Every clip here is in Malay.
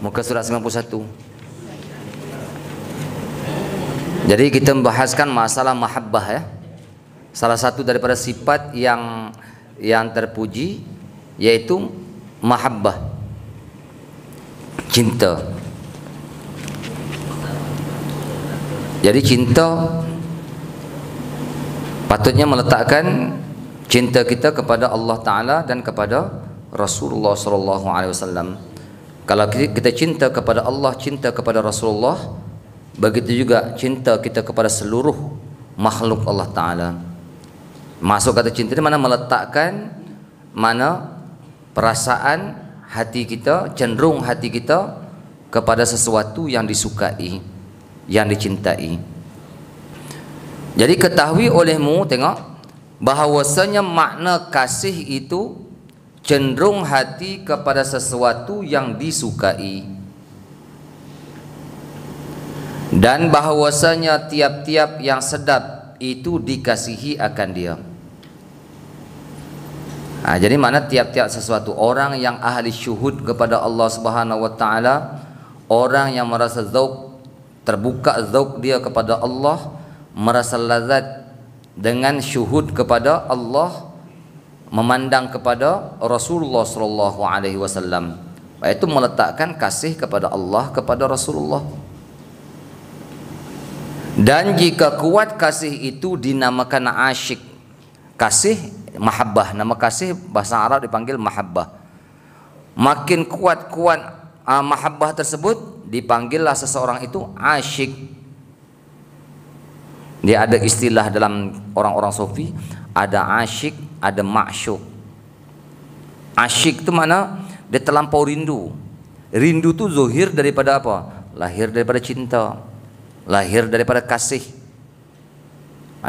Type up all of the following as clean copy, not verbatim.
Muka surat 91. Jadi kita membahaskan masalah mahabbah ya. Salah satu daripada sifat yang terpuji yaitu mahabbah, cinta. Jadi cinta patutnya meletakkan cinta kita kepada Allah Ta'ala dan kepada Rasulullah SAW. Kalau kita cinta kepada Allah, cinta kepada Rasulullah, begitu juga cinta kita kepada seluruh makhluk Allah Ta'ala. Masuk kata cinta ini mana meletakkan, mana perasaan hati kita, cenderung hati kita kepada sesuatu yang disukai, yang dicintai. Jadi ketahui olehmu, tengok, bahawasanya makna kasih itu cenderung hati kepada sesuatu yang disukai, dan bahawasanya tiap-tiap yang sedap itu dikasihi akan dia. Jadi mana tiap-tiap sesuatu, orang yang ahli syuhud kepada Allah Subhanahu wa taala, orang yang merasa zauq, terbuka zauq dia kepada Allah, merasa lazat dengan syuhud kepada Allah, memandang kepada Rasulullah sallallahu alaihi wasallam, itu meletakkan kasih kepada Allah, kepada Rasulullah. Dan jika kuat kasih itu dinamakan asyik. Kasih mahabbah, nama kasih bahasa Arab dipanggil mahabbah. Makin kuat-kuat mahabbah tersebut, dipanggillah seseorang itu asyik. Dia ada istilah dalam orang-orang sufi, ada asyik, ada ma'syuk. Asyik itu mana? Dia terlampau rindu. Rindu itu zuhir daripada apa? Lahir daripada cinta, lahir daripada kasih.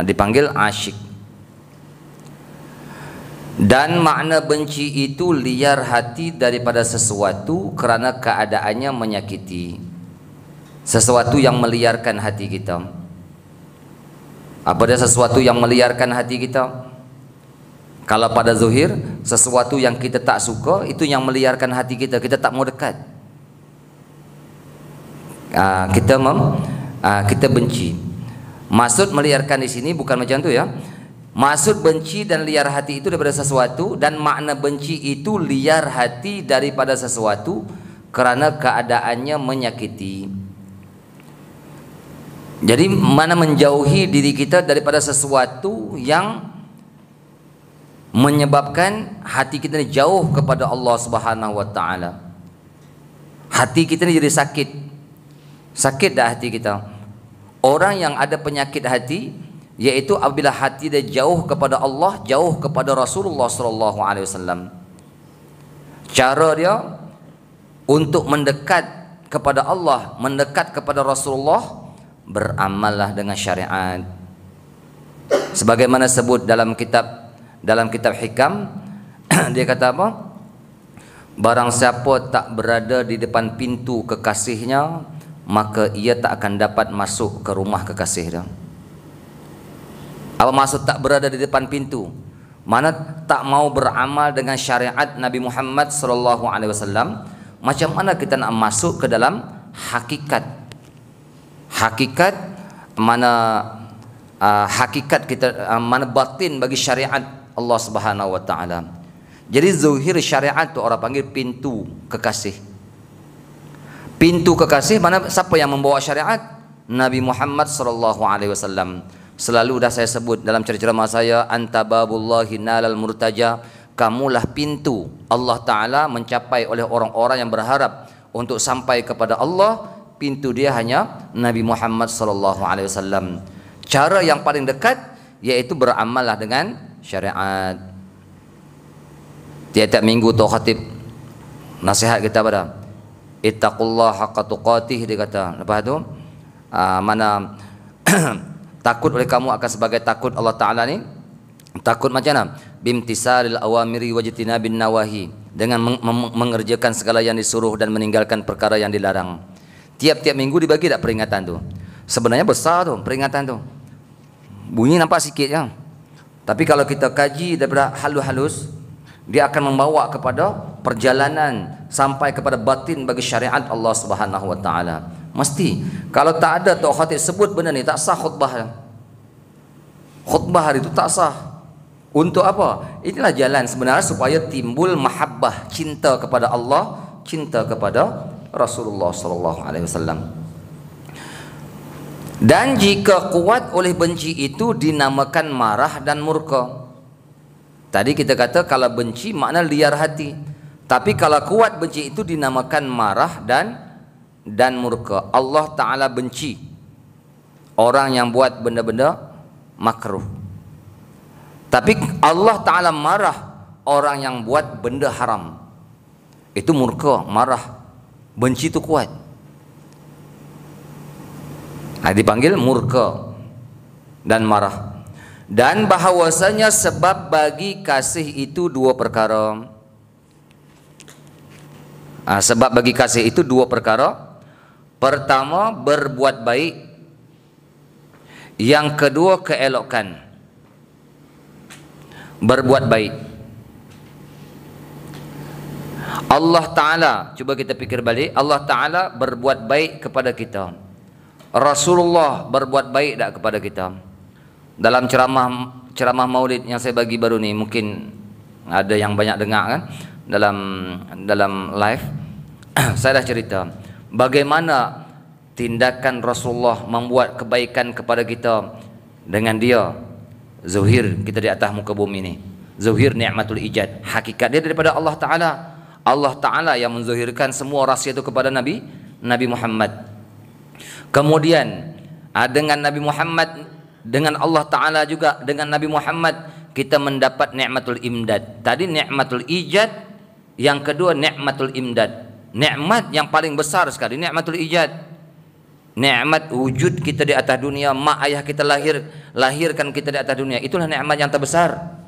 Dipanggil asyik. Dan makna benci itu liar hati daripada sesuatu kerana keadaannya menyakiti. Sesuatu yang meliarkan hati kita. Apa dia sesuatu yang meliarkan hati kita? Kalau pada zuhir, sesuatu yang kita tak suka itu yang meliarkan hati kita, kita tak mau dekat. Kita benci. Maksud meliarkan di sini bukan macam tu ya. Maksud benci dan liar hati itu daripada sesuatu, dan makna benci itu liar hati daripada sesuatu kerana keadaannya menyakiti. Jadi mana menjauhi diri kita daripada sesuatu yang menyebabkan hati kita ini jauh kepada Allah Subhanahu wa taala. Hati kita ini jadi sakit. Sakit dah hati kita. Orang yang ada penyakit hati, yaitu apabila hati dia jauh kepada Allah, jauh kepada Rasulullah sallallahu alaihi wasallam. Cara dia untuk mendekat kepada Allah, mendekat kepada Rasulullah, beramallah dengan syariat. Sebagaimana sebut dalam kitab Hikam, dia kata apa? Barang siapa tak berada di depan pintu kekasihnya, maka ia tak akan dapat masuk ke rumah kekasih dia. Apa maksud tak berada di depan pintu? Mana tak mau beramal dengan syariat Nabi Muhammad sallallahu alaihi wasallam. Macam mana kita nak masuk ke dalam hakikat? Hakikat mana hakikat kita, mana batin bagi syariat Allah Subhanahu wa taala. Jadi zuhir syariat tu orang panggil pintu kekasih. Pintu kekasih mana, siapa yang membawa syariat? Nabi Muhammad sallallahu alaihi wasallam. Selalu dah saya sebut dalam ceramah saya, anta babullahi nalal murtaja, kamulah pintu Allah Ta'ala mencapai oleh orang-orang yang berharap untuk sampai kepada Allah. Pintu dia hanya Nabi Muhammad SAW. Cara yang paling dekat yaitu beramallah dengan syariat. Tiap-tiap minggu tu khatib nasihat kita pada ittaqullah haqqa tuqatih, dia kata. Lepas tu mana takut oleh kamu akan sebagai takut Allah Ta'ala ni. Takut macam mana? Bimtisalil awamiri wajtinabin nawahi, dengan mengerjakan segala yang disuruh dan meninggalkan perkara yang dilarang. Tiap-tiap minggu dibagi tak peringatan tu? Sebenarnya besar tu peringatan tu. Bunyi nampak sikit ya. Tapi kalau kita kaji daripada halus-halus, dia akan membawa kepada perjalanan sampai kepada batin bagi syariat Allah Subhanahu wa taala. Mesti. Kalau tak ada tok khatib sebut benda ni, tak sah khutbah. Khutbah hari itu tak sah. Untuk apa? Inilah jalan sebenarnya supaya timbul mahabbah, cinta kepada Allah, cinta kepada Rasulullah sallallahu alaihi wasallam. Dan jika kuat oleh benci itu dinamakan marah dan murka. Tadi kita kata kalau benci makna liar hati. Tapi kalau kuat benci itu dinamakan marah dan murka. Allah Ta'ala benci orang yang buat benda-benda makruh. Tapi Allah Ta'ala marah orang yang buat benda haram. Itu murka, marah. Benci itu kuat. Dipanggil murka dan marah. Dan bahawasanya sebab bagi kasih itu dua perkara. Sebab bagi kasih itu dua perkara. Pertama, berbuat baik. Yang kedua, keelokan. Berbuat baik. Allah Ta'ala, cuba kita fikir balik, Allah Ta'ala berbuat baik kepada kita. Rasulullah berbuat baik tak kepada kita? Dalam ceramah maulid yang saya bagi baru ni, mungkin ada yang banyak dengar kan dalam live. Saya dah cerita bagaimana tindakan Rasulullah membuat kebaikan kepada kita dengan dia zuhir kita di atas muka bumi ini. Zuhir ni'matul ijad, hakikat dia daripada Allah Ta'ala. Allah Ta'ala yang menzuhirkan semua rahsia itu kepada Nabi Muhammad. Kemudian dengan Nabi Muhammad, dengan Allah Ta'ala juga, dengan Nabi Muhammad kita mendapat ni'matul imdad. Tadi ni'matul ijad, yang kedua ni'matul imdad. Nikmat yang paling besar sekali nikmatul ijad. Nikmat wujud kita di atas dunia, mak ayah kita lahirkan kita di atas dunia. Itulah nikmat yang terbesar.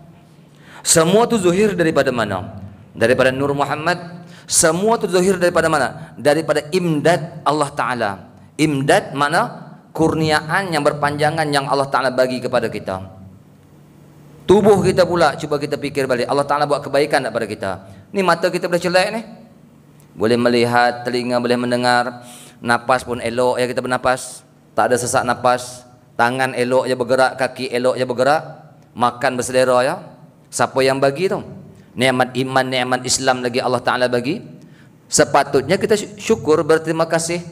Semua itu zuhir daripada mana? Daripada Nur Muhammad. Semua itu zuhir daripada mana? Daripada imdad Allah Ta'ala. Imdad mana? Kurniaan yang berpanjangan yang Allah Ta'ala bagi kepada kita. Tubuh kita pula, cuba kita fikir balik, Allah Ta'ala buat kebaikan tak pada kita? Ni mata kita boleh celak ni, boleh melihat, telinga boleh mendengar, napas pun elok ya kita bernapas, tak ada sesak napas, tangan elok je bergerak, kaki elok je bergerak, makan berselera ya. Siapa yang bagi tu? Nikmat iman, nikmat Islam lagi Allah Ta'ala bagi. Sepatutnya kita syukur, berterima kasih.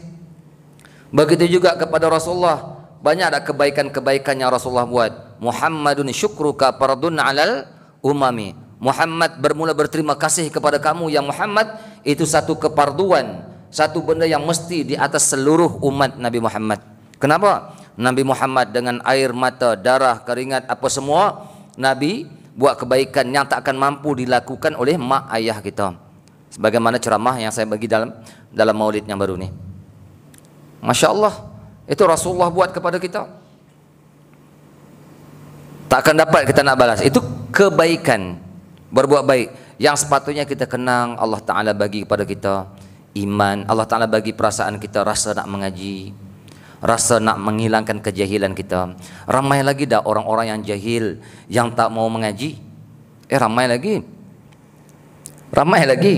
Begitu juga kepada Rasulullah. Banyak ada kebaikan-kebaikan yang Rasulullah buat. Muhammadun syukruka fardun alal umami. Muhammad bermula berterima kasih kepada kamu yang Muhammad, itu satu keparduan, satu benda yang mesti di atas seluruh umat Nabi Muhammad. Kenapa? Nabi Muhammad dengan air mata, darah, keringat, apa semua, Nabi buat kebaikan yang tak akan mampu dilakukan oleh mak ayah kita. Sebagaimana ceramah yang saya bagi dalam maulid yang baru ni. Masya Allah, itu Rasulullah buat kepada kita. Tak akan dapat kita nak balas. Itu kebaikan. Berbuat baik yang sepatutnya kita kenang Allah Ta'ala bagi kepada kita iman. Allah Ta'ala bagi perasaan kita rasa nak mengaji, rasa nak menghilangkan kejahilan kita. Ramai lagi dah orang-orang yang jahil, yang tak mau mengaji. Ramai lagi. Ramai lagi.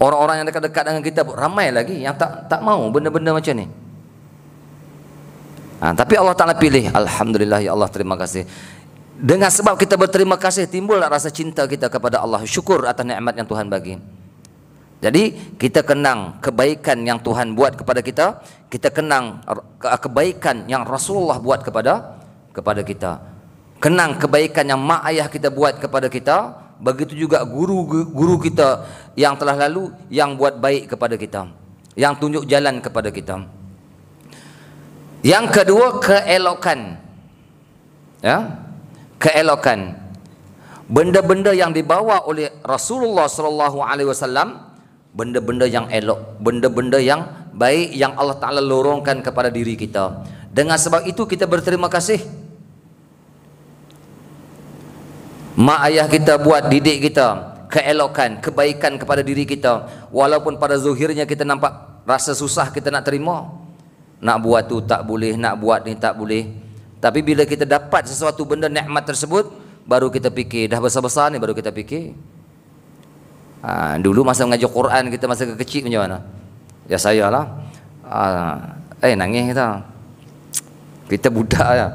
Orang-orang yang dekat-dekat dengan kita ramai lagi yang tak mau benda-benda macam ni. Tapi Allah Ta'ala pilih. Alhamdulillah ya Allah, terima kasih. Dengan sebab kita berterima kasih, timbullah rasa cinta kita kepada Allah, syukur atas nikmat yang Tuhan bagi. Jadi kita kenang kebaikan yang Tuhan buat kepada kita, kita kenang kebaikan yang Rasulullah buat kepada kita. Kenang kebaikan yang mak ayah kita buat kepada kita, begitu juga guru-guru kita yang telah lalu yang buat baik kepada kita, yang tunjuk jalan kepada kita. Yang kedua, keelokan. Ya. Keelokan, benda-benda yang dibawa oleh Rasulullah sallallahu alaihi wasallam, benda-benda yang elok, benda-benda yang baik yang Allah Ta'ala lorongkan kepada diri kita. Dengan sebab itu kita berterima kasih. Mak ayah kita buat didik kita keelokan, kebaikan kepada diri kita, walaupun pada zuhirnya kita nampak rasa susah, kita nak terima, nak buat tu tak boleh, nak buat ni tak boleh. Tapi bila kita dapat sesuatu benda nikmat tersebut, baru kita fikir, dah besar-besar ni baru kita fikir. Dulu masa mengajar Quran kita masa kecil macam mana? Ya saya lah. Nangis kita budak ya.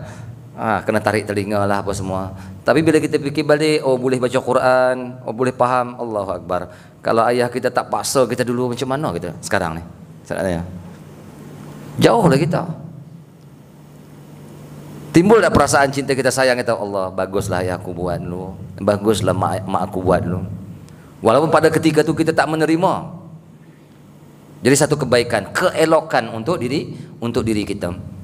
Kena tarik telinga lah apa semua. Tapi bila kita fikir balik, oh boleh baca Quran, oh boleh faham, Allahu Akbar. Kalau ayah kita tak paksa kita dulu, macam mana kita sekarang ni? Sebenarnya jauh lah kita. Timbul tak perasaan cinta kita, sayang kita, Allah baguslah ayah aku buat dulu, baguslah mak aku buat dulu. Walaupun pada ketika tu kita tak menerima. Jadi satu kebaikan, keelokan untuk diri kita.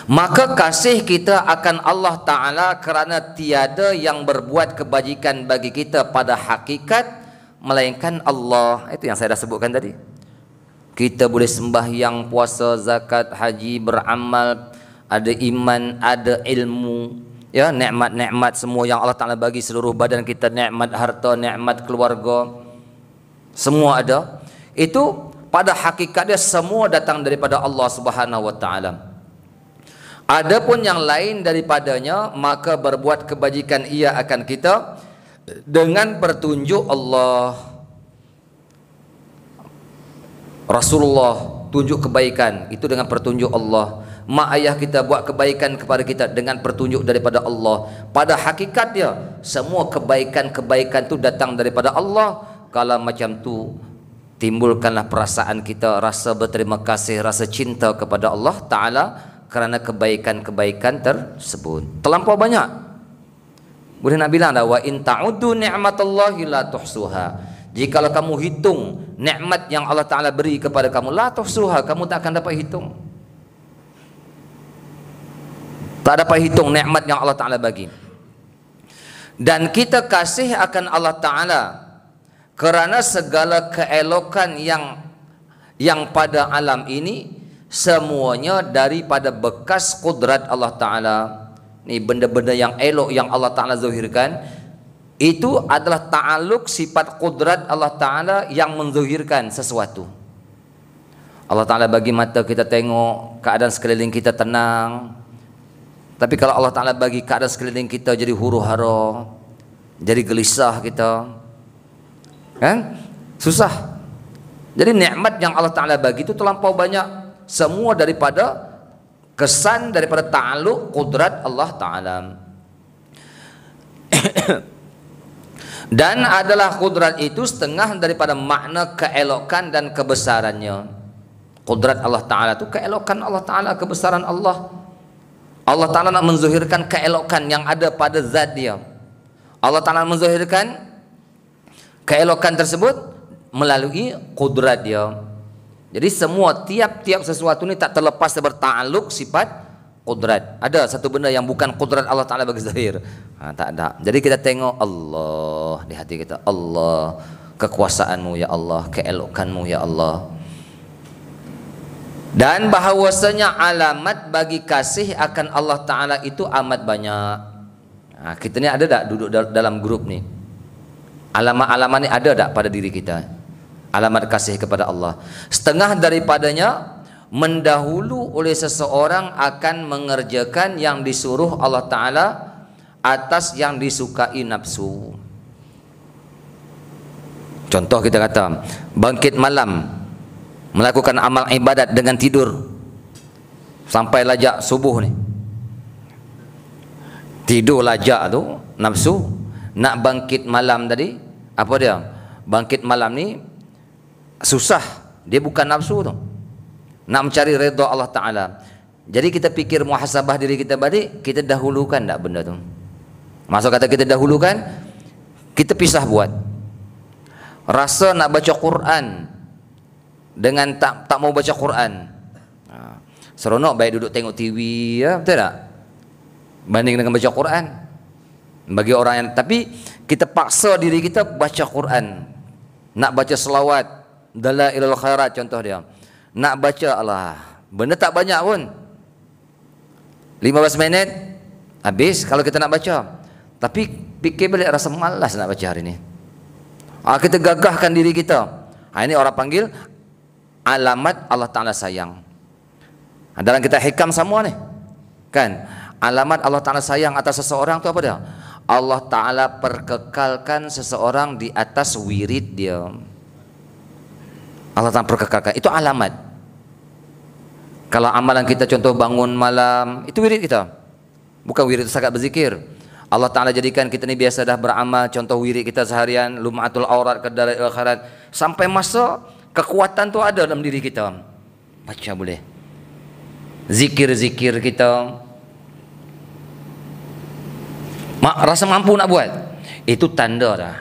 Maka kasih kita akan Allah Ta'ala kerana tiada yang berbuat kebajikan bagi kita pada hakikat melainkan Allah. Itu yang saya dah sebutkan tadi. Kita boleh sembahyang, puasa, zakat, haji, beramal, ada iman, ada ilmu, ya, nikmat-nikmat semua yang Allah Ta'ala bagi seluruh badan kita, nikmat harta, nikmat keluarga, semua ada. Itu pada hakikatnya semua datang daripada Allah Subhanahu wa Ta'ala. Adapun yang lain daripadanya, maka berbuat kebajikan ia akan kita dengan petunjuk Allah. Rasulullah tunjuk kebaikan itu dengan petunjuk Allah. Mak ayah kita buat kebaikan kepada kita dengan petunjuk daripada Allah. Pada hakikatnya semua kebaikan-kebaikan itu datang daripada Allah. Kalau macam tu, timbulkanlah perasaan kita rasa berterima kasih, rasa cinta kepada Allah Ta'ala kerana kebaikan-kebaikan tersebut. Terlampau banyak. Boleh nak bilang dah, wa in ta'uddu ni'matallahi la tuhsuha. Jikalau kamu hitung nikmat yang Allah Ta'ala beri kepada kamu, la tuhsuha, kamu tak akan dapat hitung. Tak dapat hitung nikmat yang Allah Ta'ala bagi. Dan kita kasih akan Allah Ta'ala kerana segala keelokan yang pada alam ini semuanya daripada bekas kudrat Allah Ta'ala. Ni benda-benda yang elok yang Allah Ta'ala zahirkan, itu adalah ta'aluk sifat kudrat Allah Ta'ala yang menzahirkan sesuatu. Allah Ta'ala bagi mata kita tengok keadaan sekeliling kita tenang. Tapi kalau Allah Ta'ala bagi keadaan sekeliling kita jadi huru hara, jadi gelisah kita, kan? Susah. Jadi nikmat yang Allah Ta'ala bagi itu terlampau banyak. Semua daripada kesan daripada ta'aluk kudrat Allah Ta'ala. Dan adalah kudrat itu setengah daripada makna keelokan dan kebesarannya. Kudrat Allah Ta'ala itu keelokan Allah Ta'ala, kebesaran Allah. Allah Ta'ala nak menzahirkan keelokan yang ada pada zat dia. Allah Ta'ala menzahirkan keelokan tersebut melalui kudrat dia. Jadi semua tiap-tiap sesuatu ni tak terlepas bertakluk sifat kudrat. Ada satu benda yang bukan kudrat Allah Ta'ala bagi zahir, tak ada. Jadi kita tengok Allah di hati kita, Allah, kekuasaanmu ya Allah, keelokanmu ya Allah. Dan bahawasanya alamat bagi kasih akan Allah Ta'ala itu amat banyak. Kita ni ada tak duduk dalam grup ni? Alamat-alamat ni ada tak pada diri kita? Alamat kasih kepada Allah. Setengah daripadanya mendahulu oleh seseorang akan mengerjakan yang disuruh Allah Ta'ala atas yang disukai nafsu. Contoh kita kata bangkit malam, melakukan amal ibadat dengan tidur sampai lajak subuh ni. Tidur lajak tu nafsu, nak bangkit malam tadi, apa dia? Bangkit malam ni susah, dia bukan nafsu tu, nak mencari redha Allah Ta'ala. Jadi kita fikir muhasabah diri kita balik, kita dahulukan tak benda tu? Maksud kata kita dahulukan, kita pisah buat. Rasa nak baca Quran dengan tak mau baca Quran, seronok baik duduk tengok TV, ya, betul tak? Banding dengan baca Quran. Bagi orang yang, tapi kita paksa diri kita baca Quran, nak baca selawat, Dalailul Khairat contoh dia, nak baca, Allah, benda tak banyak pun, 15 minit habis kalau kita nak baca. Tapi fikir balik, rasa malas nak baca hari ni. Kita gagahkan diri kita. Ini orang panggil alamat Allah Ta'ala sayang. Dalam kita hikam semua ni, kan, alamat Allah Ta'ala sayang atas seseorang tu apa dia? Allah Ta'ala perkekalkan seseorang di atas wirid dia. Allah Ta'ala perkekalkan, itu alamat. Kalau amalan kita contoh bangun malam, itu wirid kita, bukan wirid sangat berzikir. Allah Ta'ala jadikan kita ni biasa dah beramal, contoh wirid kita seharian, lum'atul aurat ke dalam akhirat, sampai masa kekuatan tu ada dalam diri kita, baca boleh, zikir-zikir kita, rasa mampu nak buat, itu tanda dah,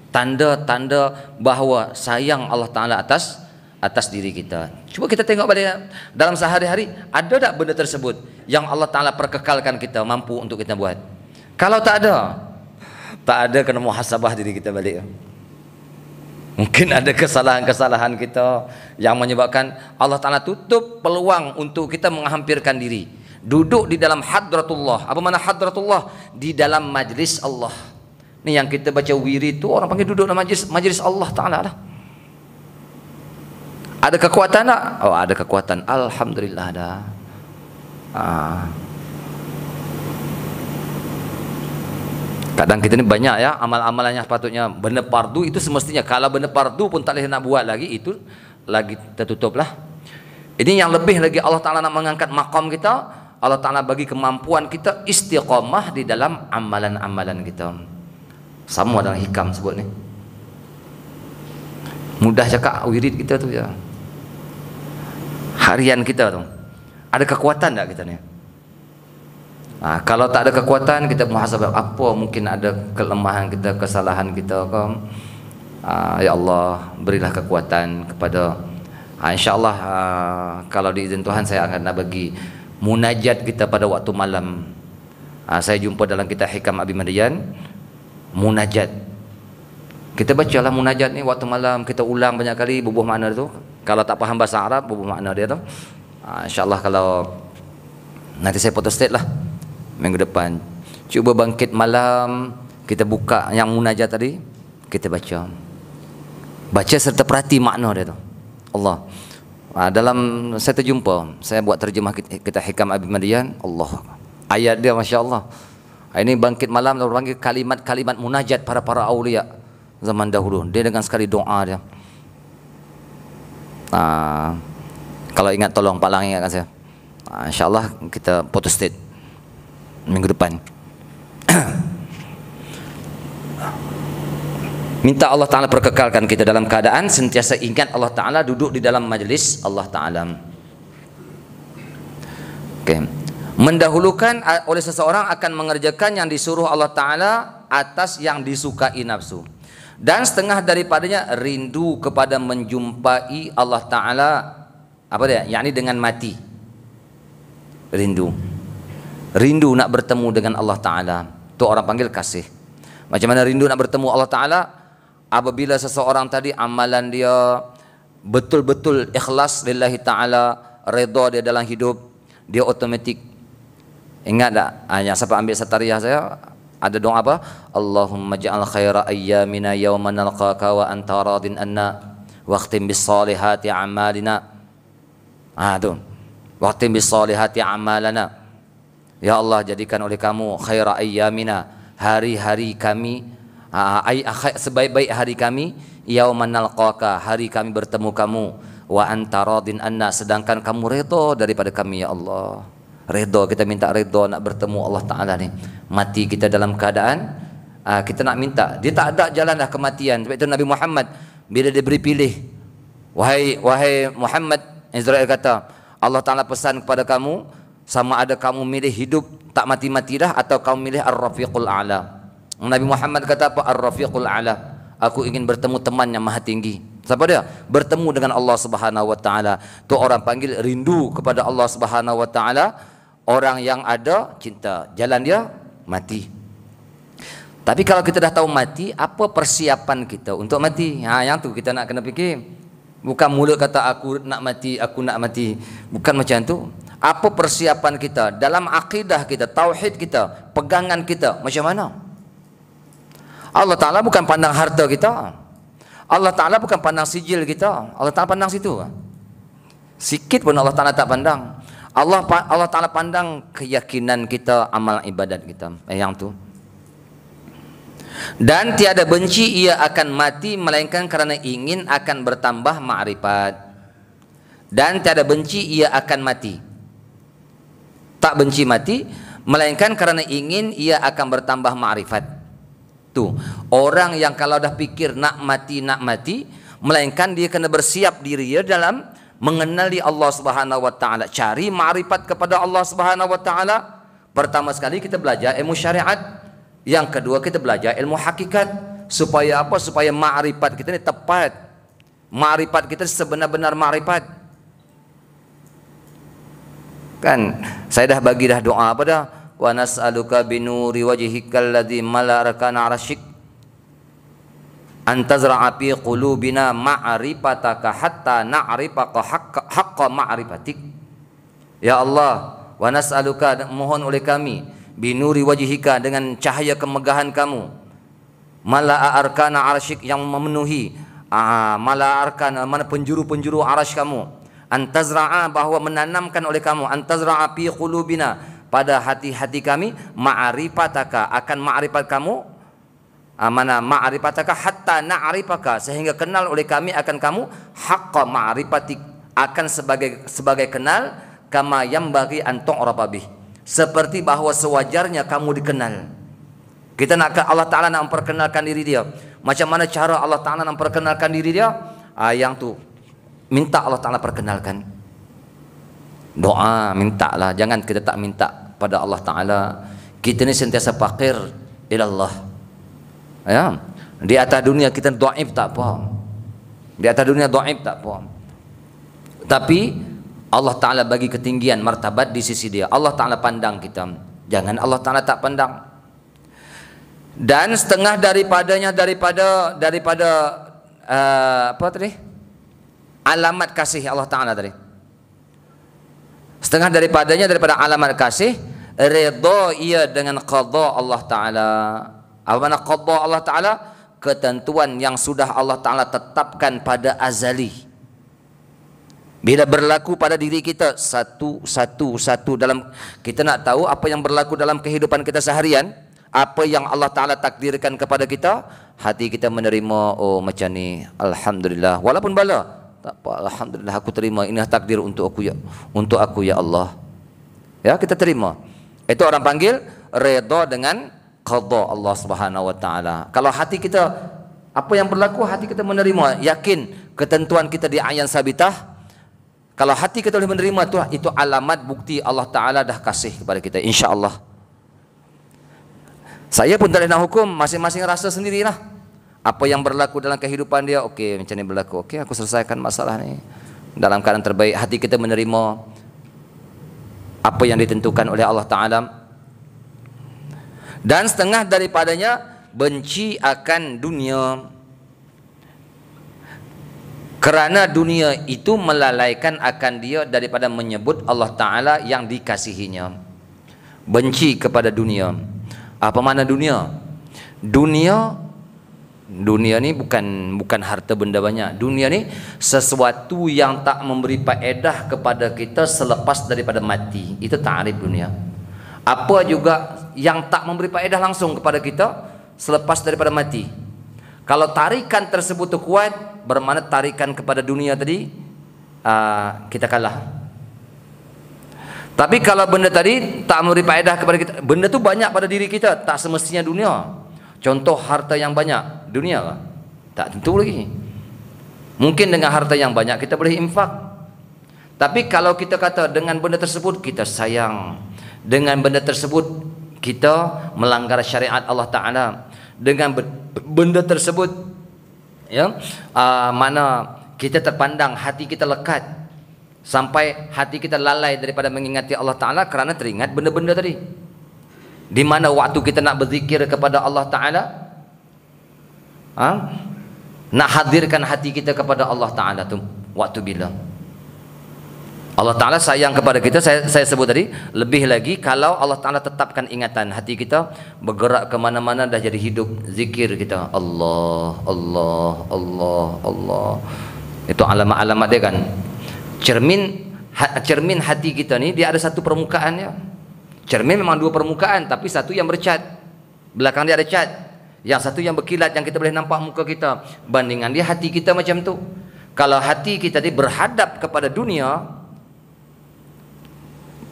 tanda-tanda bahawa sayang Allah Ta'ala atas diri kita. Cuba kita tengok balik dalam sehari-hari, ada tak benda tersebut yang Allah Ta'ala perkekalkan kita mampu untuk kita buat? Kalau tak ada, kena muhasabah diri kita balik. Mungkin ada kesalahan-kesalahan kita yang menyebabkan Allah Ta'ala tutup peluang untuk kita menghampirkan diri, duduk di dalam hadratullah. Apa makna hadratullah? Di dalam majlis Allah. Ni yang kita baca wirid tu, orang panggil duduk dalam majlis Allah Ta'ala lah. Ada kekuatan tak? Oh, ada kekuatan, alhamdulillah dah. Kadang kita ni banyak ya amal-amalan yang sepatutnya benda fardu, itu semestinya kalau benda fardu pun tak boleh nak buat lagi, itu lagi tertutup lah. Ini yang lebih lagi, Allah Ta'ala nak mengangkat maqam kita, Allah Ta'ala bagi kemampuan kita istiqamah di dalam amalan-amalan kita. Sama dalam hikam sebut ni. Mudah cakap wirid kita tu ya. Harian kita tu, ada kekuatan tak kita ni? Kalau tak ada kekuatan, kita muhasabah, apa mungkin ada kelemahan kita, kesalahan kita ke? Ya Allah, berilah kekuatan kepada, insyaAllah kalau diizin Tuhan saya akan nak bagi munajat kita pada waktu malam. Saya jumpa dalam kitab Hikam Abi Madian, munajat. Kita bacalah munajat ni waktu malam, kita ulang banyak kali bubuh makna tu. Kalau tak faham bahasa Arab, bubuh makna dia tu. InsyaAllah kalau nanti saya photostat lah minggu depan, cuba bangkit malam, kita buka yang munajat tadi, kita baca serta perhati makna dia tu. Allah, dalam saya terjumpa, saya buat terjemah kita Hikam Abi Madian, Allah, ayat dia Masya Allah. Ini bangkit malam, orang panggil kalimat-kalimat munajat para awliya zaman dahulu. Dia dengan sekali doa dia. Kalau ingat tolong Pak Lang ingatkan saya. InsyaAllah kita photostat minggu depan. Minta Allah Ta'ala perkekalkan kita dalam keadaan sentiasa ingat Allah Ta'ala, duduk di dalam majlis Allah Ta'ala. Okay. Mendahulukan oleh seseorang akan mengerjakan yang disuruh Allah Ta'ala atas yang disukai nafsu. Dan setengah daripadanya rindu kepada menjumpai Allah Ta'ala, apa dia? Yakni dengan mati. Rindu nak bertemu dengan Allah Ta'ala, itu orang panggil kasih. Macam mana rindu nak bertemu Allah Ta'ala? Apabila seseorang tadi amalan dia betul-betul ikhlas lillahi ta'ala, redha dia dalam hidup, dia otomatik. Ingat tak? Yang siapa ambil satariyah saya, ada doa apa? Allahumma ja'al khaira ayyamina yawma nalqaka wa anta radin anna waqtim bis salihati amalina. Tu. Waqtim bis salihati amalana. Ya Allah, jadikan oleh kamu khaira ayyamina, hari-hari kami, sebaik-baik hari kami, yauman nalqaka, hari kami bertemu kamu, wa anta radin anna, sedangkan kamu redha daripada kami ya Allah. Redha, kita minta redha nak bertemu Allah Ta'ala ni. Mati kita dalam keadaan kita nak minta, dia tak ada jalan dah kematian. Sebab itu Nabi Muhammad bila dia beri pilih, wahai Muhammad, Israel kata, Allah Ta'ala pesan kepada kamu, sama ada kamu milih hidup tak mati-mati dah, atau kamu milih Ar-Rafiqul A'la. Nabi Muhammad kata apa? Ar-Rafiqul A'la, aku ingin bertemu teman yang maha tinggi. Siapa dia? Bertemu dengan Allah Subhanahu Wa Ta'ala. Tu orang panggil rindu kepada Allah Subhanahu Wa Ta'ala. Orang yang ada cinta, jalan dia mati. Tapi kalau kita dah tahu mati, apa persiapan kita untuk mati? Yang tu kita nak kena fikir. Bukan mulut kata aku nak mati, aku nak mati. Bukan macam tu. Apa persiapan kita dalam akidah kita, tauhid kita, pegangan kita macam mana? Allah Ta'ala bukan pandang harta kita, Allah Ta'ala bukan pandang sijil kita, Allah Ta'ala pandang situ. Sikit pun Allah Ta'ala tak pandang. Allah Ta'ala pandang keyakinan kita, amal ibadat kita. Yang tu. Dan tiada benci ia akan mati melainkan karena ingin akan bertambah ma'rifat. Dan tiada benci ia akan mati, tak benci mati melainkan karena ingin ia akan bertambah ma'rifat. Tuh, orang yang kalau dah pikir nak mati, melainkan dia kena bersiap diri dia dalam mengenali Allah Subhanahu wa taala, cari ma'rifat kepada Allah Subhanahu wa taala. Pertama sekali kita belajar ilmu syariat, yang kedua kita belajar ilmu hakikat. Supaya apa? Supaya ma'rifat kita ini tepat, ma'rifat kita sebenar-benar ma'rifat. Kan saya dah bagi dah doa apa dah? Wa nas'aluka binuri wajhikal ladzi mala arkana arsyik antazra'a fi qulubina ma'rifataka hatta na'rifaka haqqa ma'rifatik. Ya Allah, wa nas'aluka, mohon oleh kami, binuri wajhika, dengan cahaya kemegahan kamu, mala'a arkana arsyik, yang memenuhi mala'a arkana, mana penjuru-penjuru arasy kamu, antazra'a, bahwa menanamkan oleh kamu, antazra'a fi qulubina, pada hati-hati kami, ma'rifataka, akan ma'rifat kamu, mana ma'rifataka hatta na'rifaka, sehingga kenal oleh kami akan kamu, haqqa ma'rifatik, akan sebagai kenal, kama yambaghi an tu'rafa bih, seperti bahwa sewajarnya kamu dikenal. Kita nak Allah Ta'ala nak memperkenalkan diri dia. Macam mana cara Allah Ta'ala nak memperkenalkan diri dia? Yang tu minta Allah Ta'ala perkenalkan. Doa, mintalah. Jangan kita tak minta pada Allah Ta'ala. Kita ni sentiasa fakir ilallah. Ya. Di atas dunia kita dhaif tak apa. Di atas dunia dhaif tak apa. Tapi Allah Ta'ala bagi ketinggian martabat di sisi dia. Allah Ta'ala pandang kita. Jangan Allah Ta'ala tak pandang. Dan setengah daripadanya daripada apa tadi? Alamat kasih Allah Ta'ala tadi. Setengah daripadanya daripada alamat kasih, redha ia dengan qada Allah Ta'ala. Apa makna qada Allah Ta'ala? Ketentuan yang sudah Allah Ta'ala tetapkan pada azali. Bila berlaku pada diri kita satu dalam, kita nak tahu apa yang berlaku dalam kehidupan kita seharian, apa yang Allah Ta'ala takdirkan kepada kita, hati kita menerima, oh macam ni, alhamdulillah, walaupun bala, tak apa, alhamdulillah aku terima, ini takdir untuk aku ya Allah. Ya, kita terima. Itu orang panggil redha dengan qada Allah Subhanahu wa taala. Kalau hati kita, apa yang berlaku hati kita menerima, yakin ketentuan kita di ayan sabitah. Kalau hati kita boleh menerima itu alamat bukti Allah Ta'ala dah kasih kepada kita, insya-Allah. Saya pun tak boleh nak hukum, masing-masing rasa sendirilah. Apa yang berlaku dalam kehidupan dia, okey macam ni berlaku, okey aku selesaikan masalah ni dalam keadaan terbaik. Hati kita menerima apa yang ditentukan oleh Allah Ta'ala. Dan setengah daripadanya benci akan dunia, kerana dunia itu melalaikan akan dia daripada menyebut Allah Ta'ala yang dikasihinya. Benci kepada dunia. Apa makna dunia? Dunia ni bukan harta benda banyak. Dunia ni sesuatu yang tak memberi faedah kepada kita selepas daripada mati. Itu ta'rif dunia. Apa juga yang tak memberi faedah langsung kepada kita selepas daripada mati. Kalau tarikan tersebut tu kuat, bermakna tarikan kepada dunia tadi, kita kalah. Tapi kalau benda tadi tak memberi faedah kepada kita, benda tu banyak pada diri kita, tak semestinya dunia. Contoh harta yang banyak, dunia lah? Tak tentu lagi. Mungkin dengan harta yang banyak kita boleh infak. Tapi kalau kita kata dengan benda tersebut kita sayang, dengan benda tersebut kita melanggar syariat Allah Ta'ala, dengan benda tersebut ya, mana kita terpandang, hati kita lekat, sampai hati kita lalai daripada mengingati Allah Ta'ala kerana teringat benda-benda tadi. Di mana waktu kita nak berzikir kepada Allah Ta'ala, nak hadirkan hati kita kepada Allah Ta'ala tu, waktu bila Allah Ta'ala sayang kepada kita, saya sebut tadi, lebih lagi kalau Allah Ta'ala tetapkan ingatan, hati kita bergerak ke mana-mana, dah jadi hidup zikir kita, Allah, Allah, Allah, Allah. Itu alamat-alamat dia kan. Cermin hati kita ni, dia ada satu permukaannya. Cermin memang dua permukaan, tapi satu yang bercat, belakang dia ada cat. Yang satu yang berkilat, yang kita boleh nampak muka kita. Bandingan dia hati kita macam tu. Kalau hati kita ni berhadap kepada dunia,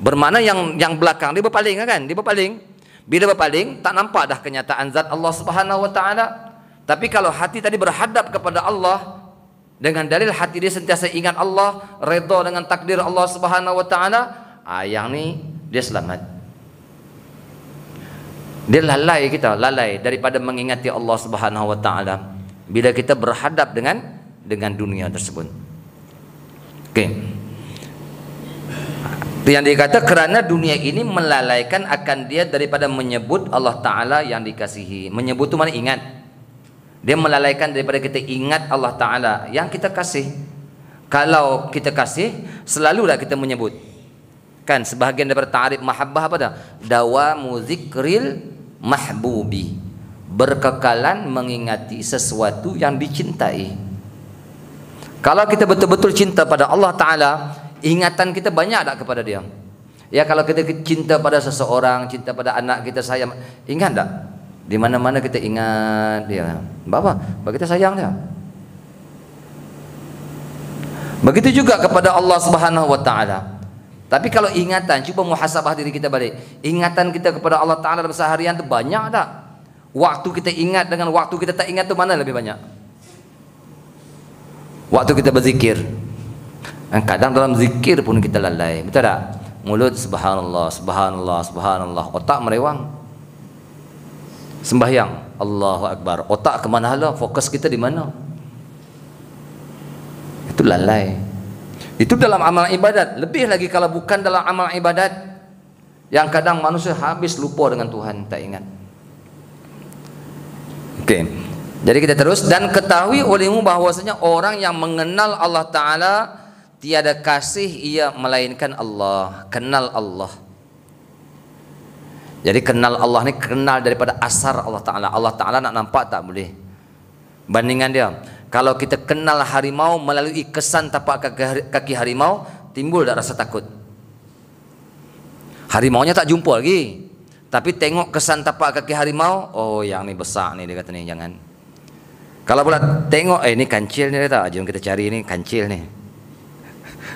bermakna yang belakang dia berpaling kan? Dia berpaling. Bila berpaling, tak nampak dah kenyataan zat Allah Subhanahu wa taala. Tapi kalau hati tadi berhadap kepada Allah, dengan dalil hati dia sentiasa ingat Allah, redha dengan takdir Allah Subhanahu wa taala, yang ni dia selamat. Dia lalai, kita lalai daripada mengingati Allah Subhanahu wa taala bila kita berhadap dengan dunia tersebut. Okey. Yang dikata kerana dunia ini melalaikan akan dia daripada menyebut Allah taala yang dikasihi. Menyebut tu mana ingat. Dia melalaikan daripada kita ingat Allah taala yang kita kasih. Kalau kita kasih, selalulah kita menyebut. Kan sebahagian daripada ta'rif mahabbah apa dah? Dawamu zikril mahbubi, berkekalan mengingati sesuatu yang dicintai. Kalau kita betul-betul cinta pada Allah taala, ingatan kita banyak tak kepada dia? Ya, kalau kita cinta pada seseorang, cinta pada anak kita, sayang, ingat tak? Di mana-mana kita ingat dia. Bapa, kita sayang dia. Begitu juga kepada Allah Subhanahu wa taala. Tapi kalau ingatan, cuba muhasabah diri kita balik. Ingatan kita kepada Allah Ta'ala dalam seharian tu banyak tak? Waktu kita ingat dengan waktu kita tak ingat tu mana lebih banyak? Waktu kita berzikir. Kadang dalam zikir pun kita lalai. Betul tak? Mulut subhanallah, subhanallah, subhanallah. Otak merewang. Sembahyang, Allahu Akbar. Otak ke mana hala? Fokus kita di mana? Itu lalai. Itu dalam amal ibadat. Lebih lagi kalau bukan dalam amal ibadat, yang kadang manusia habis lupa dengan Tuhan, tak ingat. Okey. Jadi kita terus, dan ketahui olehmu bahwasanya orang yang mengenal Allah Ta'ala tiada kasih ia melainkan Allah. Kenal Allah. Jadi kenal Allah ni kenal daripada asar Allah Ta'ala. Allah Ta'ala nak nampak tak boleh. Bandingan dia, kalau kita kenal harimau melalui kesan tapak kaki harimau, timbul tak rasa takut? Harimaunya tak jumpa lagi, tapi tengok kesan tapak kaki harimau, oh yang ni besar ni, dia kata ni jangan. Kalau pula tengok, ni kancil ni, dia kata jom kita cari ni kancil ni.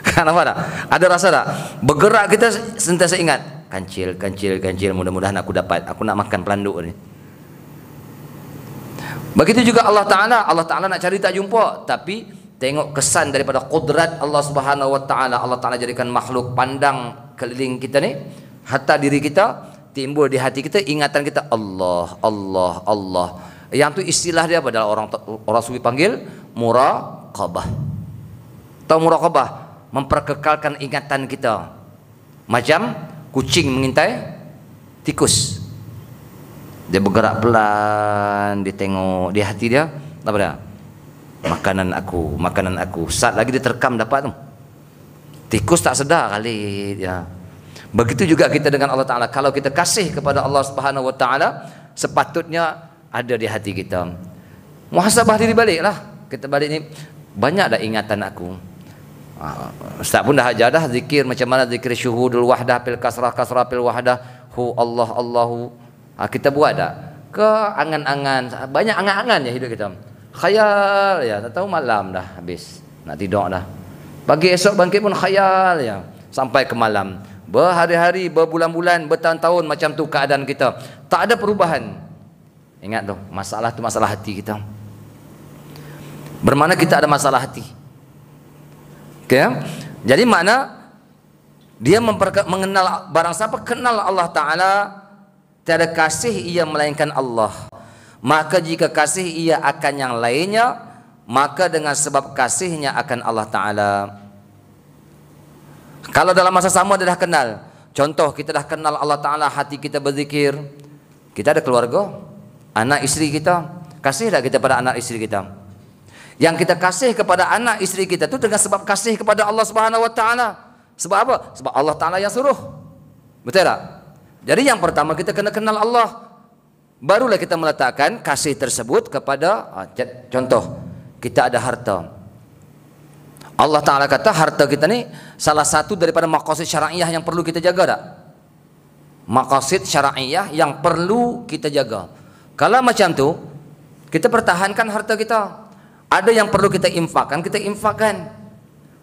Kenapa tak? Ada rasa tak? Bergerak kita sentiasa ingat kancil, kancil, kancil, mudah-mudahan aku dapat, aku nak makan pelanduk ni. Begitu juga Allah Ta'ala nak cari tak jumpa, tapi tengok kesan daripada qudrat Allah Subhanahu wa Ta'ala. Allah Ta'ala jadikan makhluk pandang keliling kita ni, hatta diri kita timbul di hati kita ingatan kita Allah, Allah, Allah. Yang tu istilah dia pada orang sufi panggil muraqabah. Tahu muraqabah? Memperkekalkan ingatan kita. Macam kucing mengintai tikus. Dia bergerak pelan, dia tengok di hati dia, apa dia? Makanan aku, makanan aku. Saat lagi dia terkam dapat tu. Tikus tak sedar kali dia. Begitu juga kita dengan Allah Ta'ala. Kalau kita kasih kepada Allah Subhanahu wa Ta'ala, sepatutnya ada di hati kita. Muhasabah diri baliklah. Kita balik ni, banyak dah ingatan aku. Ustaz pun dah ajar dah zikir macam mana zikir syuhudul wahdah fil kasrah, kasrah fil wahdah, hu Allah Allahu. Kita buat tak? Ke angan-angan, banyak angan-angan ya hidup kita. Khayal ya, tak tahu malam dah habis, nak tidur dah. Pagi esok bangkit pun khayal ya, sampai ke malam. Berhari-hari, berbulan-bulan, bertahun-tahun macam tu keadaan kita. Tak ada perubahan. Ingat tu, masalah tu masalah hati kita. Bermakna kita ada masalah hati. Okay? Jadi makna dia mengenal barang siapa kenal Allah Ta'ala, tiada kasih ia melainkan Allah. Maka jika kasih ia akan yang lainnya, maka dengan sebab kasihnya akan Allah Ta'ala. Kalau dalam masa sama dia dah kenal, contoh kita dah kenal Allah Ta'ala, hati kita berzikir, kita ada keluarga, anak isteri kita, kasih tak kita pada anak isteri kita? Yang kita kasih kepada anak isteri kita tu dengan sebab kasih kepada Allah Subhanahu wa Ta'ala. Sebab apa? Sebab Allah Ta'ala yang suruh. Betul tak? Jadi yang pertama kita kena kenal Allah, barulah kita meletakkan kasih tersebut kepada contoh kita ada harta. Allah Ta'ala kata harta kita ni salah satu daripada maqasid syar'iyah yang perlu kita jaga tak? Maqasid syar'iyah yang perlu kita jaga. Kalau macam tu, kita pertahankan harta kita. Ada yang perlu kita infakkan, kita infakkan.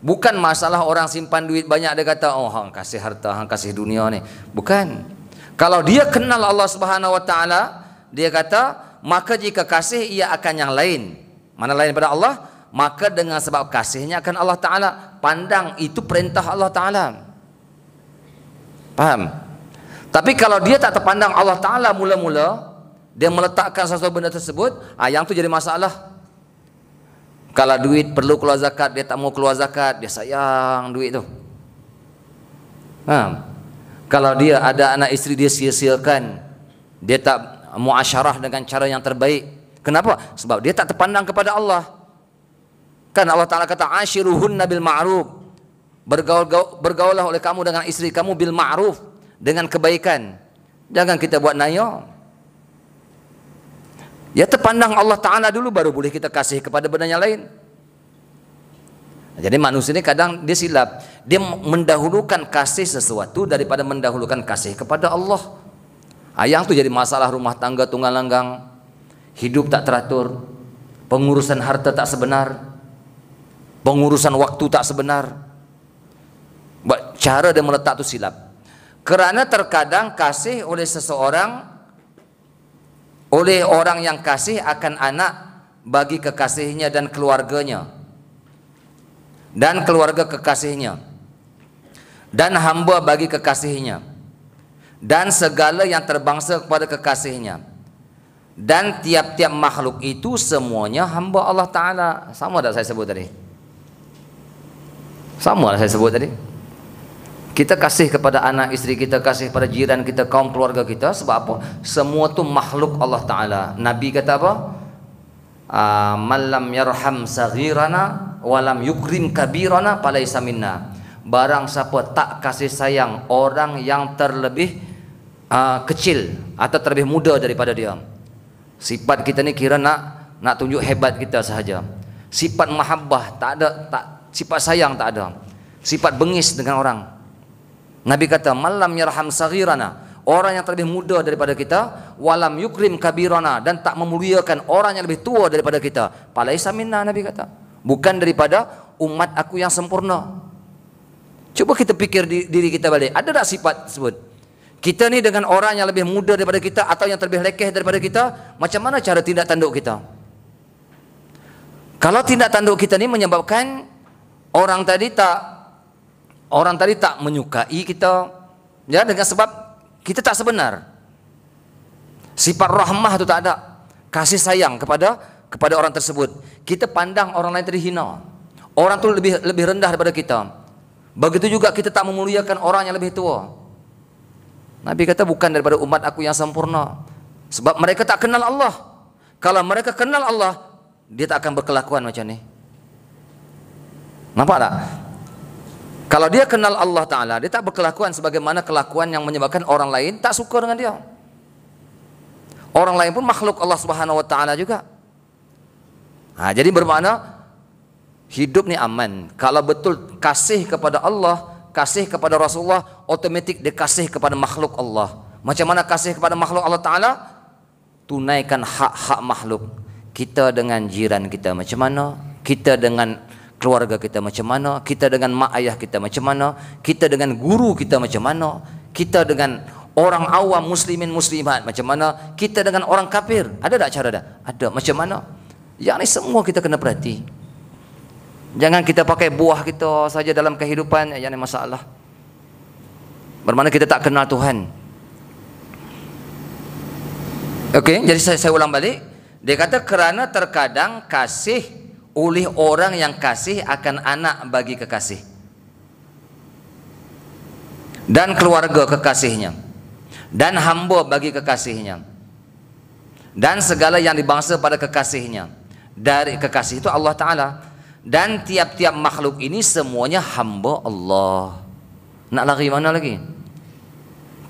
Bukan masalah orang simpan duit banyak dia kata, oh hang kasih harta, hang kasih dunia ni. Bukan. Kalau dia kenal Allah Subhanahu wa taala, dia kata, maka jika kasih ia akan yang lain. Mana lain daripada Allah? Maka dengan sebab kasihnya akan Allah taala. Pandang itu perintah Allah taala. Faham? Tapi kalau dia tak terpandang Allah taala mula-mula, dia meletakkan sesuatu benda tersebut, yang tu jadi masalah. Kalau duit perlu keluar zakat, dia tak mau keluar zakat, dia sayang duit tu. Kalau dia ada anak isteri, dia sia-siakan, dia tak muasyarah dengan cara yang terbaik. Kenapa? Sebab dia tak terpandang kepada Allah. Kan Allah Ta'ala kata, ashiruhunna bil ma'ruf, bergaullah oleh kamu dengan isteri kamu bil ma'ruf, dengan kebaikan. Jangan kita buat naya. Ya terpandang Allah Ta'ala dulu, baru boleh kita kasih kepada benda yang lain. Jadi manusia ini kadang dia silap. Dia mendahulukan kasih sesuatu daripada mendahulukan kasih kepada Allah. Yang tu jadi masalah rumah tangga tunggal langgang, hidup tak teratur, pengurusan harta tak sebenar, pengurusan waktu tak sebenar. Cara dia meletak tu silap. Kerana terkadang kasih oleh seseorang, oleh orang yang kasih akan anak bagi kekasihnya dan keluarganya, dan keluarga kekasihnya, dan hamba bagi kekasihnya, dan segala yang terbangsa kepada kekasihnya, dan tiap-tiap makhluk itu semuanya hamba Allah Ta'ala. Sama tak saya sebut tadi? Sama tak saya sebut tadi? Kita kasih kepada anak isteri kita, kasih kepada jiran kita, kaum keluarga kita. Sebab apa? Semua tu makhluk Allah Ta'ala. Nabi kata apa? Man lam yarham saghirana walam yukrim kabirana falaysa minna. Barang siapa tak kasih sayang orang yang terlebih kecil atau terlebih muda daripada dia. Sifat kita ni kira nak tunjuk hebat kita sahaja. Sifat mahabbah tak ada, sifat sayang tak ada. Sifat bengis dengan orang. Nabi kata, malam yarham saghirana, orang yang terlebih muda daripada kita, walam yukrim kabirana, dan tak memuliakan orang yang lebih tua daripada kita, falaisa minna. Nabi kata, bukan daripada umat aku yang sempurna. Cuba kita pikir diri kita balik, ada tak sifat tersebut? Kita ni dengan orang yang lebih muda daripada kita atau yang terlebih lekeh daripada kita, macam mana cara tindak tanduk kita? Kalau tindak tanduk kita ni menyebabkan orang tadi tak menyukai kita, ya, dengan sebab kita tak sebenar. Sifat rahmah itu tak ada, kasih sayang kepada orang tersebut. Kita pandang orang lain tadi hina, orang tu lebih rendah daripada kita. Begitu juga kita tak memuliakan orang yang lebih tua. Nabi kata, bukan daripada umat aku yang sempurna. Sebab mereka tak kenal Allah. Kalau mereka kenal Allah, dia tak akan berkelakuan macam ni. Nampak tak? Kalau dia kenal Allah Ta'ala, dia tak berkelakuan sebagaimana kelakuan yang menyebabkan orang lain tak suka dengan dia. Orang lain pun makhluk Allah Subhanahu Wa Ta'ala juga. Jadi bermakna hidup ni aman. Kalau betul kasih kepada Allah, kasih kepada Rasulullah, otomatik dia kasih kepada makhluk Allah. Macam mana kasih kepada makhluk Allah Ta'ala? Tunaikan hak-hak makhluk. Kita dengan jiran kita macam mana, kita dengan keluarga kita macam mana, kita dengan mak ayah kita macam mana, kita dengan guru kita macam mana, kita dengan orang awam muslimin muslimat macam mana, kita dengan orang kafir. Ada tak cara dah? Ada. Macam mana? Yang ni semua kita kena perhati. Jangan kita pakai buah kita saja dalam kehidupan, yang ni masalah. Bermakna kita tak kenal Tuhan. Okey, jadi saya ulang balik. Dia kata kerana terkadang kasih oleh orang yang kasih akan anak bagi kekasih dan keluarga kekasihnya, dan hamba bagi kekasihnya, dan segala yang dibangsa pada kekasihnya. Dari kekasih itu Allah Ta'ala. Dan tiap-tiap makhluk ini semuanya hamba Allah. Nak lari mana lagi?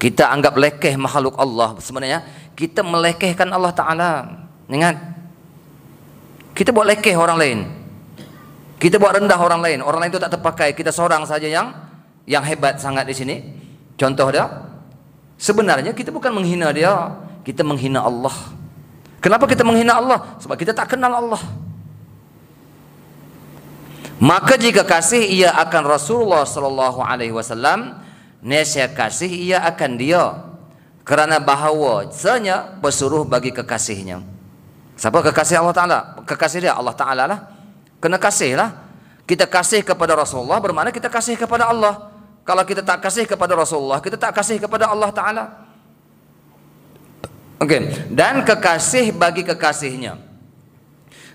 Kita anggap lekeh makhluk Allah, sebenarnya kita melekehkan Allah Ta'ala. Ingat, kita buat lekeh orang lain, kita buat rendah orang lain. Orang lain itu tak terpakai, kita seorang saja yang hebat sangat di sini. Contoh dia, sebenarnya kita bukan menghina dia, kita menghina Allah. Kenapa kita menghina Allah? Sebab kita tak kenal Allah. Maka jika kasih ia akan Rasulullah sallallahu alaihi wasallam, nescaya kasih ia akan dia, kerana bahawasanya bersuruh bagi kekasihnya. Siapa kekasih Allah Taala? Kekasih dia Allah Taala lah. Kena kasihlah. Kita kasih kepada Rasulullah bermakna kita kasih kepada Allah. Kalau kita tak kasih kepada Rasulullah, kita tak kasih kepada Allah Taala. Okey, dan kekasih bagi kekasihnya.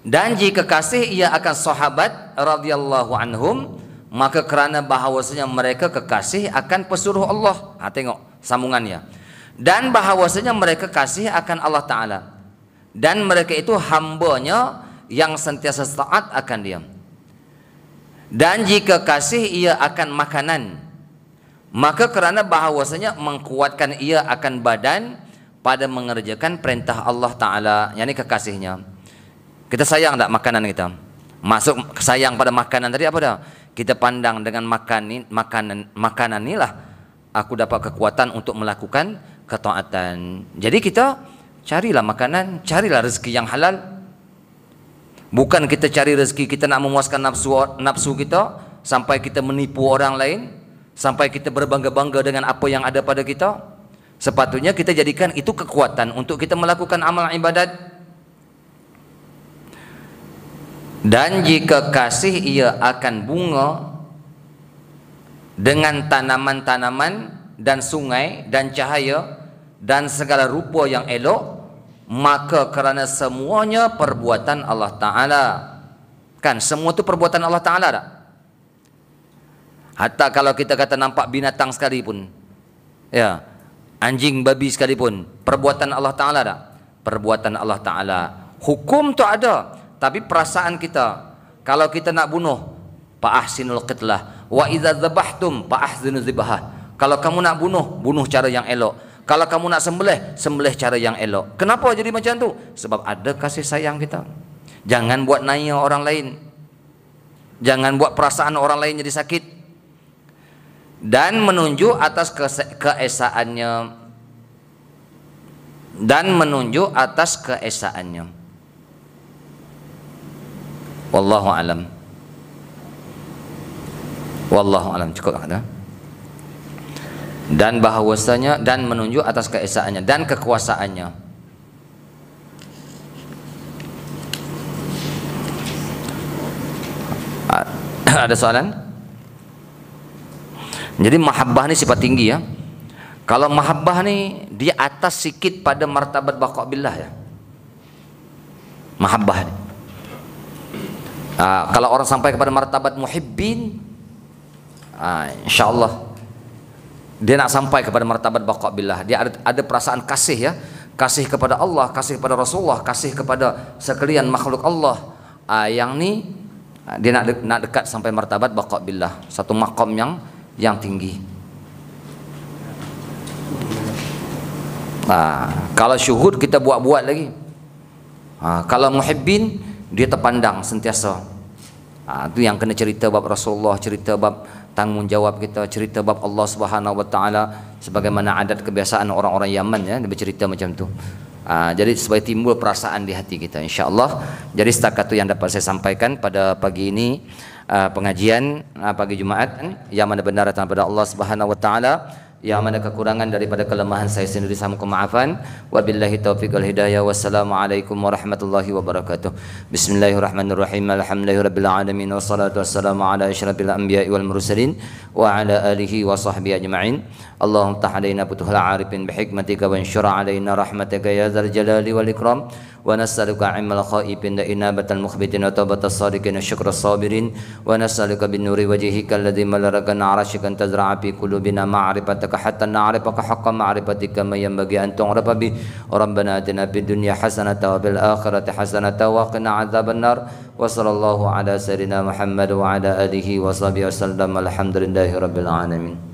Dan jika kasih ia akan sahabat radhiyallahu anhum, maka kerana bahawasanya mereka kekasih akan pesuruh Allah. Tengok sambungannya. Dan bahawasanya mereka kasih akan Allah Ta'ala, dan mereka itu hambanya yang sentiasa taat akan dia. Dan jika kasih ia akan makanan, maka kerana bahawasanya mengkuatkan ia akan badan pada mengerjakan perintah Allah Ta'ala, yakni kekasihnya. Kita sayang tak makanan kita? Masuk sayang pada makanan tadi apa dah? Kita pandang dengan makanan inilah aku dapat kekuatan untuk melakukan ketaatan. Jadi kita carilah makanan, carilah rezeki yang halal. Bukan kita cari rezeki kita nak memuaskan nafsu kita sampai kita menipu orang lain, sampai kita berbangga-bangga dengan apa yang ada pada kita. Sepatutnya kita jadikan itu kekuatan untuk kita melakukan amal ibadat. Dan jika kasih ia akan bunga dengan tanaman-tanaman dan sungai dan cahaya dan segala rupa yang elok, maka kerana semuanya perbuatan Allah Ta'ala. Kan semua itu perbuatan Allah Ta'ala tak? Hatta kalau kita kata nampak binatang sekalipun, ya, anjing, babi sekalipun, perbuatan Allah Ta'ala tak? Perbuatan Allah Ta'ala. Hukum tu ada, tapi perasaan kita, kalau kita nak bunuh, fa ahsinul qitlah, wa idza dzabhtum fa ahsinu dzibhah. Kalau kamu nak bunuh, bunuh cara yang elok. Kalau kamu nak sembelih, sembelih cara yang elok. Kenapa jadi macam tu? Sebab ada kasih sayang kita. Jangan buat naya orang lain. Jangan buat perasaan orang lain jadi sakit. Dan menunjuk atas keesaannya. Dan menunjuk atas keesaannya. Wallahu alam. Wallahu alam. Cukup ada. Dan bahawasanya, dan menunjuk atas keesaannya dan kekuasaannya. Ada soalan? Jadi mahabbah ni sifat tinggi ya. Kalau mahabbah ni dia atas sikit pada martabat baqa' billah ya. Mahabbah ni. Kalau orang sampai kepada martabat muhibbin, insyaAllah dia nak sampai kepada martabat baqa' billah. Dia ada perasaan kasih ya, kasih kepada Allah, kasih kepada Rasulullah, kasih kepada sekalian makhluk Allah. Yang ni dia nak dekat sampai martabat baqa' billah, satu maqam yang tinggi. Kalau syuhud kita buat-buat lagi. Kalau muhibbin dia terpandang sentiasa. Itu yang kena cerita bab Rasulullah, cerita bab tanggungjawab kita, cerita bab Allah Subhanahu Wa Taala, sebagaimana adat kebiasaan orang-orang Yaman ya, dia bercerita macam tu. Jadi supaya timbul perasaan di hati kita, insya-Allah. Jadi setakat itu yang dapat saya sampaikan pada pagi ini, pengajian pagi Jumaat yang mana benar datang daripada Allah Subhanahu Wa Taala, yang mana kekurangan daripada kelemahan saya sendiri saya mohon maafan. Wabillahi taufiq wal hidayah. Wassalamualaikum warahmatullahi wabarakatuh. Bismillahirrahmanirrahim. Alhamdulillahirabbil alamin wassalatu wassalamu ala asyrafil anbiya'i wal mursalin wa ala alihi wa sahbihi ajma'in. Allahumma tah alaina futuhal arifin bihikmatika wa anshur alaina rahmataka ya dzal jalali wal ikram. ونسألك علم الخائبين إنابة المخبتين وتوبة الصادقين وشكر الصابرين ونسألك بالنور وجهك الذي ملأ عرشك أن تزرع في قلوبنا معرفتك حتى نعرفك حق معرفتك ما ينبغي أن تعرف به ربنا آتنا في الدنيا حسنة وفي الآخرة حسنة وقنا عذاب النار وصلى الله على سيدنا محمد وعلى آله وصحبه وسلم الحمد لله رب العالمين.